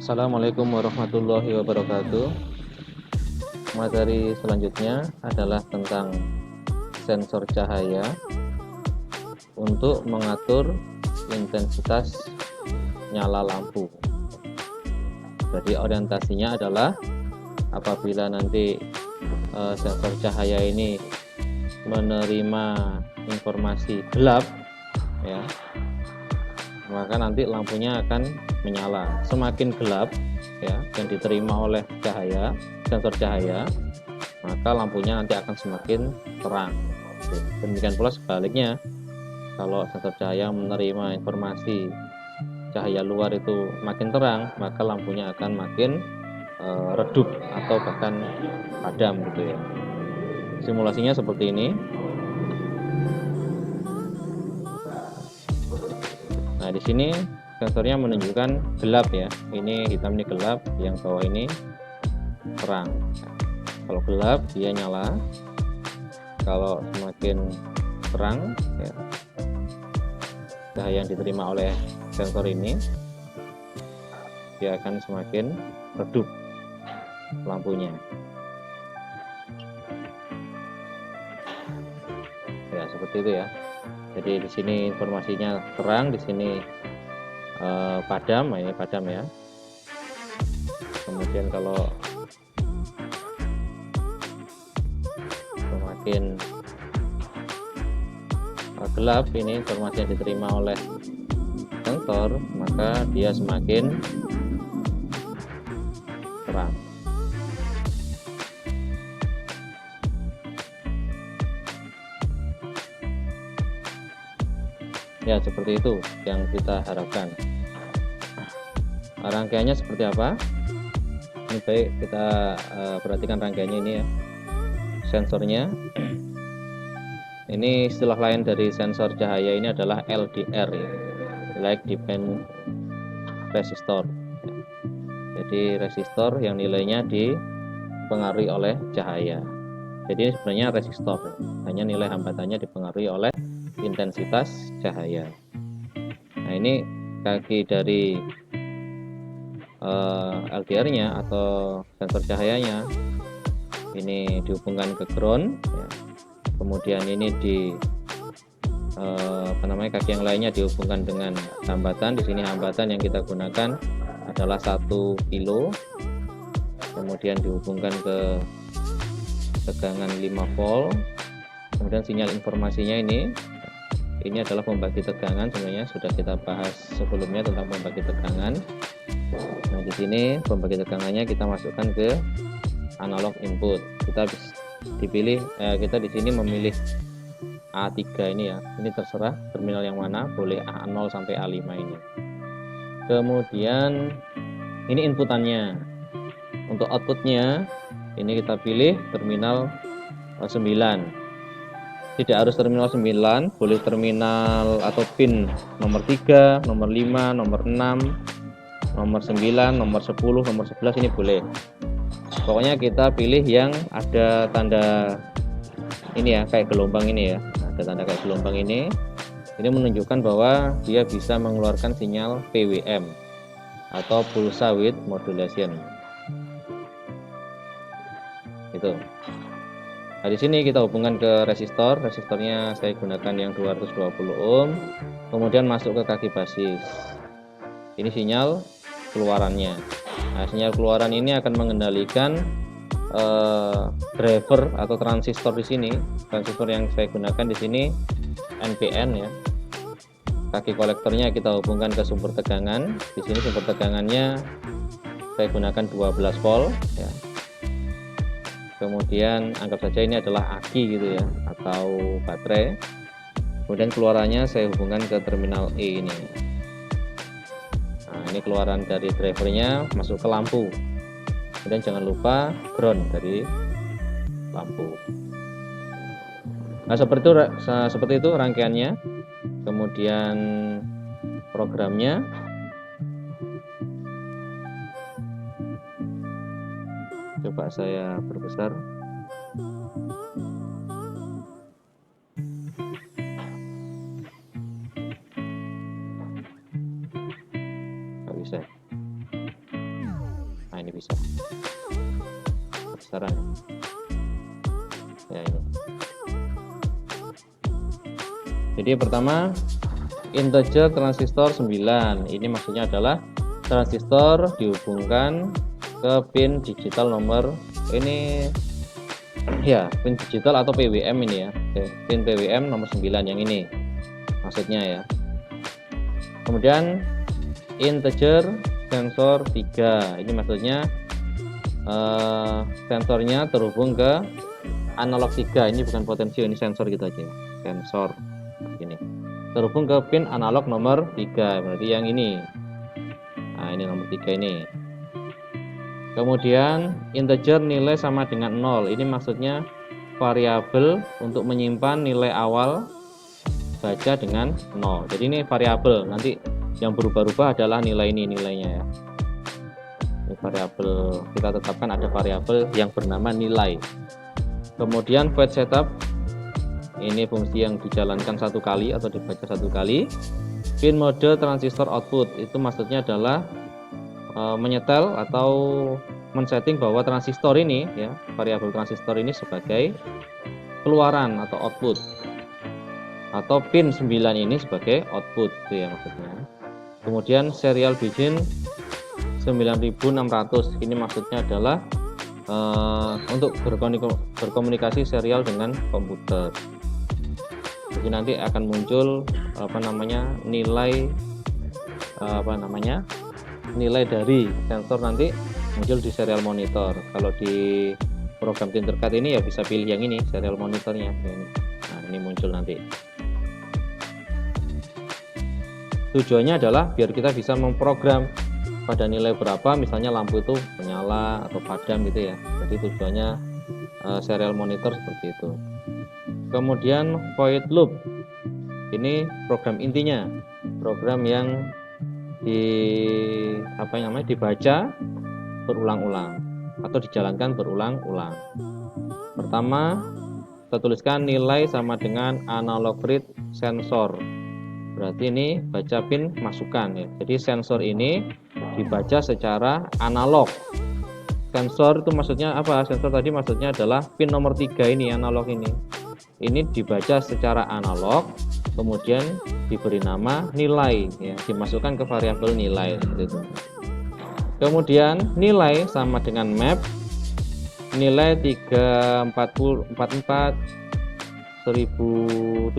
Assalamualaikum warahmatullahi wabarakatuh. Materi selanjutnya adalah tentang sensor cahaya untuk mengatur intensitas nyala lampu. Jadi orientasinya adalah apabila nanti sensor cahaya ini menerima informasi gelap, ya, maka nanti lampunya akan menyala. Semakin gelap ya yang diterima oleh sensor cahaya, maka lampunya nanti akan semakin terang. Demikian pula sebaliknya, kalau sensor cahaya menerima informasi cahaya luar itu makin terang, maka lampunya akan makin redup atau bahkan padam gitu ya. Simulasinya seperti ini. Nah, di sini sensornya menunjukkan gelap ya. Ini hitam, ini gelap, yang bawah ini terang. Kalau gelap dia nyala, kalau semakin terang ya, cahaya yang diterima oleh sensor ini dia akan semakin redup lampunya. Ya, seperti itu ya. Jadi di sini informasinya terang, di sini padam, ini padam ya. Kemudian kalau semakin gelap, ini informasi yang diterima oleh sensor, maka dia semakin terang. Ya, seperti itu yang kita harapkan. Rangkaiannya seperti apa? Ini baik kita perhatikan rangkaiannya ini ya. Sensornya ini istilah lain dari sensor cahaya ini adalah LDR ya, Light Dependent Resistor. Jadi resistor yang nilainya dipengaruhi oleh cahaya. Jadi ini sebenarnya resistor, hanya nilai hambatannya dipengaruhi oleh intensitas cahaya. Nah, ini kaki dari LDR-nya atau sensor cahayanya ini dihubungkan ke ground ya. Kemudian ini kaki yang lainnya dihubungkan dengan hambatan. Di sini hambatan yang kita gunakan adalah 1 kilo. Kemudian dihubungkan ke tegangan 5 volt. Kemudian sinyal informasinya ini adalah pembagi tegangan, sebenarnya sudah kita bahas sebelumnya tentang pembagi tegangan. Nah, di sini pembagi tegangannya kita masukkan ke analog input. Kita kita di sini memilih A3 ini ya. Ini terserah terminal yang mana, boleh A0 sampai A5 ini. Kemudian ini inputannya. Untuk outputnya ini kita pilih terminal 9. Tidak harus terminal 9, boleh terminal atau pin nomor 3, nomor 5, nomor 6, nomor 9, nomor 10, nomor 11 ini boleh. Pokoknya kita pilih yang ada tanda ini ya, kayak gelombang ini ya. Ada tanda kayak gelombang ini. Ini menunjukkan bahwa dia bisa mengeluarkan sinyal PWM atau pulsa width modulation. Itu. Nah, di sini kita hubungkan ke resistor. Resistornya saya gunakan yang 220 ohm. Kemudian masuk ke kaki basis. Ini sinyal keluarannya. Nah, sinyal keluaran ini akan mengendalikan driver atau transistor di sini. Transistor yang saya gunakan di sini NPN ya. Kaki kolektornya kita hubungkan ke sumber tegangan. Di sini sumber tegangannya saya gunakan 12 volt ya. Kemudian anggap saja ini adalah aki gitu ya, atau baterai. Kemudian keluarannya saya hubungkan ke terminal E ini. Nah, ini keluaran dari drivernya masuk ke lampu. Kemudian jangan lupa ground dari lampu. Nah, seperti itu rangkaiannya. Kemudian programnya. Coba saya perbesar. Nggak bisa. ini bisa besaran ya ini. Jadi pertama integer transistor 9, ini maksudnya adalah transistor dihubungkan ke pin digital nomor ini ya, pin digital atau PWM ini ya. Pin PWM nomor 9 yang ini maksudnya ya. Kemudian integer sensor 3, ini maksudnya sensornya terhubung ke analog 3, ini bukan potensio, ini sensor gitu aja, sensor ini terhubung ke pin analog nomor 3, berarti yang ini. Nah ini nomor 3 ini. Kemudian integer nilai sama dengan 0, ini maksudnya variabel untuk menyimpan nilai awal baca dengan 0. Jadi ini variabel, nanti yang berubah-ubah adalah nilai ini nilainya ya. Ini variabel, kita tetapkan ada variabel yang bernama nilai. Kemudian void setup, ini fungsi yang dijalankan satu kali atau dibaca satu kali. Pin mode transistor output, itu maksudnya adalah menyetel atau men-setting bahwa transistor ini ya, variabel transistor ini sebagai keluaran atau output, atau pin 9 ini sebagai output itu ya maksudnya. Kemudian serial begin 9600, ini maksudnya adalah untuk berkomunikasi serial dengan komputer. Jadi nanti akan muncul nilai dari sensor nanti muncul di serial monitor. Kalau di program Tinkercad ini ya bisa pilih yang ini, serial monitornya ini. Nah ini muncul nanti. Tujuannya adalah biar kita bisa memprogram pada nilai berapa, misalnya lampu itu menyala atau padam gitu ya. Jadi tujuannya serial monitor seperti itu. Kemudian void loop, ini program intinya, program yang dibaca berulang-ulang atau dijalankan berulang-ulang. Pertama, kita tuliskan nilai sama dengan analog read sensor, berarti ini baca pin masukan ya. Jadi sensor ini dibaca secara analog. Sensor itu maksudnya apa? Sensor tadi maksudnya adalah pin nomor 3 ini, analog ini dibaca secara analog, kemudian diberi nama nilai ya, dimasukkan ke variabel nilai gitu. Kemudian nilai sama dengan map, nilai 344 1017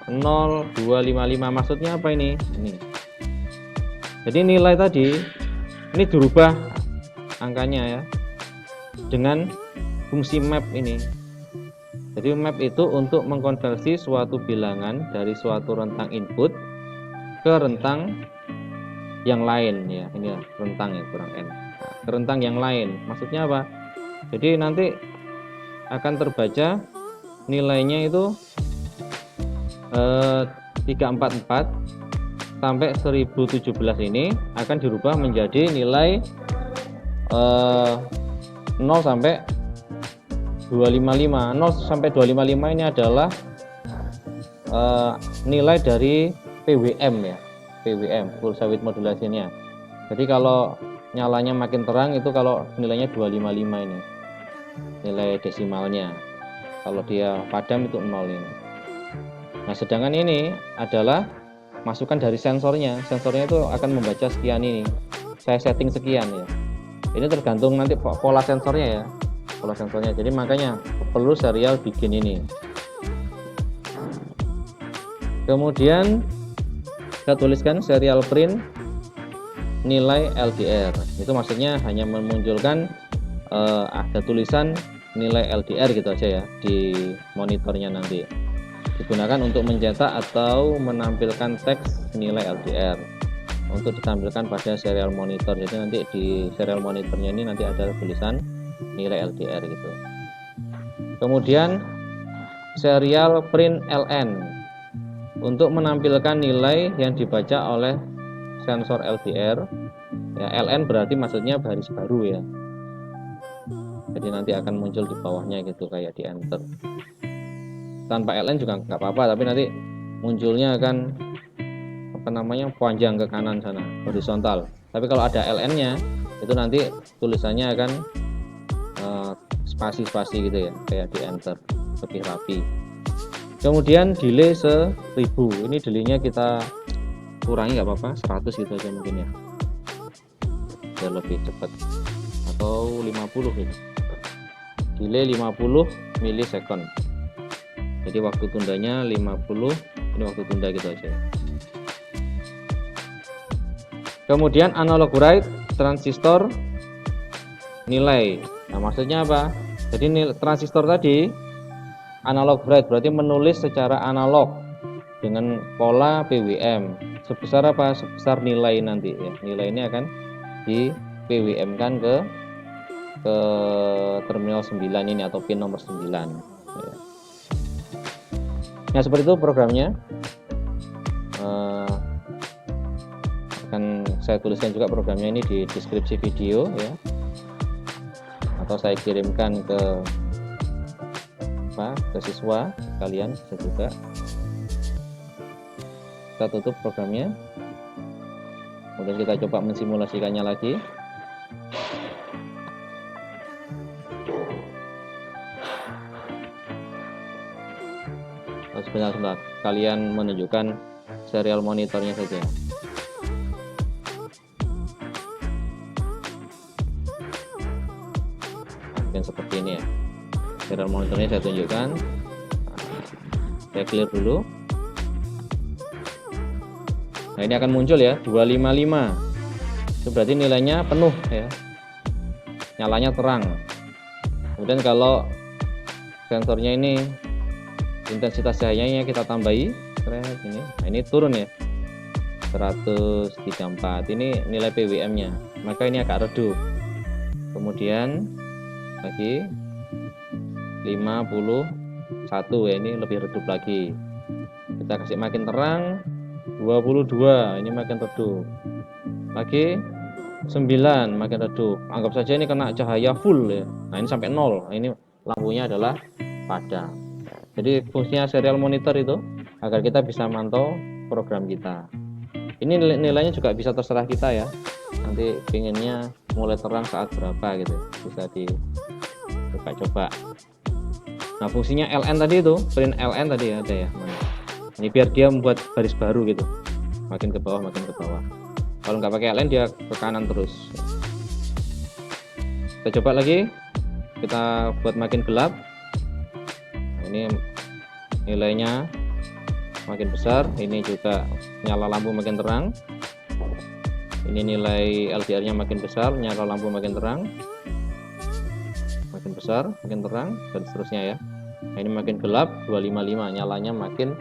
0255, maksudnya apa ini? Jadi nilai tadi ini dirubah angkanya ya dengan fungsi map ini. Jadi map itu untuk mengkonversi suatu bilangan dari suatu rentang input ke rentang yang lain ya. Ini ya, rentang ya, kurang n. Nah, ke rentang yang lain. Maksudnya apa? Jadi nanti akan terbaca nilainya itu 344 sampai 1017 ini akan dirubah menjadi nilai 0 sampai 255. 0 sampai 255 ini adalah nilai dari PWM ya, PWM pulsa width modulasinya. Jadi kalau nyalanya makin terang itu kalau nilainya 255 ini nilai desimalnya, kalau dia padam itu 0 ini. Nah sedangkan ini adalah masukan dari sensornya itu akan membaca sekian ini, saya setting sekian ya. Ini tergantung nanti pola sensornya ya, pola sensornya. Jadi makanya perlu serial begin ini. Kemudian kita tuliskan serial print nilai LDR, itu maksudnya hanya memunculkan ada tulisan nilai LDR gitu aja ya di monitornya, nanti digunakan untuk mencetak atau menampilkan teks nilai LDR untuk ditampilkan pada serial monitor. Jadi nanti di serial monitornya ini nanti ada tulisan nilai LDR gitu. Kemudian serial print LN untuk menampilkan nilai yang dibaca oleh sensor LDR ya. LN berarti maksudnya baris baru ya, jadi nanti akan muncul di bawahnya gitu kayak di enter. Tanpa LN juga nggak apa-apa, tapi nanti munculnya akan panjang ke kanan sana, horizontal. Tapi kalau ada LN nya itu nanti tulisannya akan spasi-spasi gitu ya, kayak di enter lebih rapi. Kemudian delay 1000, ini delaynya kita kurangi nggak apa-apa, 100 gitu aja mungkin ya, biar lebih cepat, atau 50 gitu. Delay 50 milisecond, jadi waktu tundanya 50, ini waktu tunda gitu aja. Kemudian analog write transistor nilai. Nah maksudnya apa? Jadi nilai transistor tadi analog write berarti menulis secara analog dengan pola PWM. Sebesar apa? Sebesar nilai nanti ya. Nilai ini akan di PWM kan ke terminal 9 ini atau pin nomor 9 ya. Nah seperti itu programnya. Akan saya tuliskan juga programnya ini di deskripsi video ya, atau saya kirimkan ke siswa kalian bisa juga. Kita tutup programnya, kemudian kita coba mensimulasikannya lagi. Sebentar, kalian menunjukkan serial monitornya saja. Dan seperti ini ya, serial monitornya saya tunjukkan. Saya clear dulu. Nah ini akan muncul ya 255, itu berarti nilainya penuh ya, nyalanya terang. Kemudian kalau sensornya ini intensitas cahayanya kita tambahi ini, nah ini turun ya 134, ini nilai PWM nya, maka ini agak redup. Kemudian lagi 51 ya, ini lebih redup lagi. Kita kasih makin terang 22, ini makin redup lagi 9, makin redup. Anggap saja ini kena cahaya full ya, nah ini sampai 0, nah, ini lampunya adalah padam. Jadi fungsinya serial monitor itu agar kita bisa mantau program kita. Ini nilainya juga bisa terserah kita ya, nanti pinginnya mulai terang saat berapa gitu, bisa dicoba-coba. Nah fungsinya LN tadi itu, print LN tadi ya, ada ya. Ini biar dia membuat baris baru gitu, makin ke bawah makin ke bawah. Kalau nggak pakai LN dia ke kanan terus. Kita coba lagi, kita buat makin gelap. Nah, ini nilainya makin besar, ini juga nyala lampu makin terang. Ini nilai LDR-nya makin besar, nyala lampu makin terang, makin besar, makin terang, dan seterusnya ya. Nah, ini makin gelap 255, nyalanya makin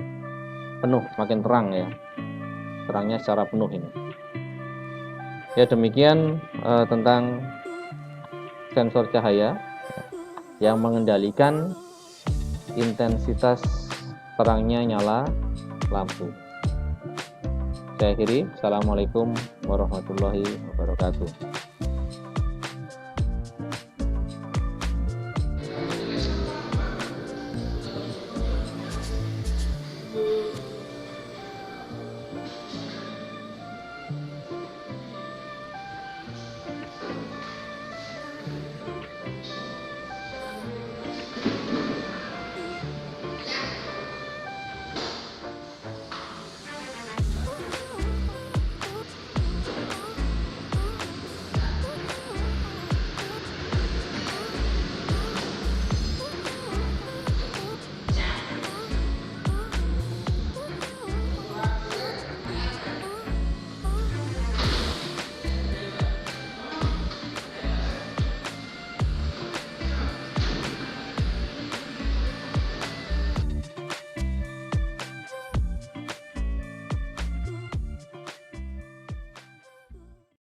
penuh, makin terang ya, terangnya secara penuh ini. Ya demikian tentang sensor cahaya yang mengendalikan intensitas terangnya nyala lampu. Saya akhiri. Assalamualaikum warahmatullahi wabarakatuh.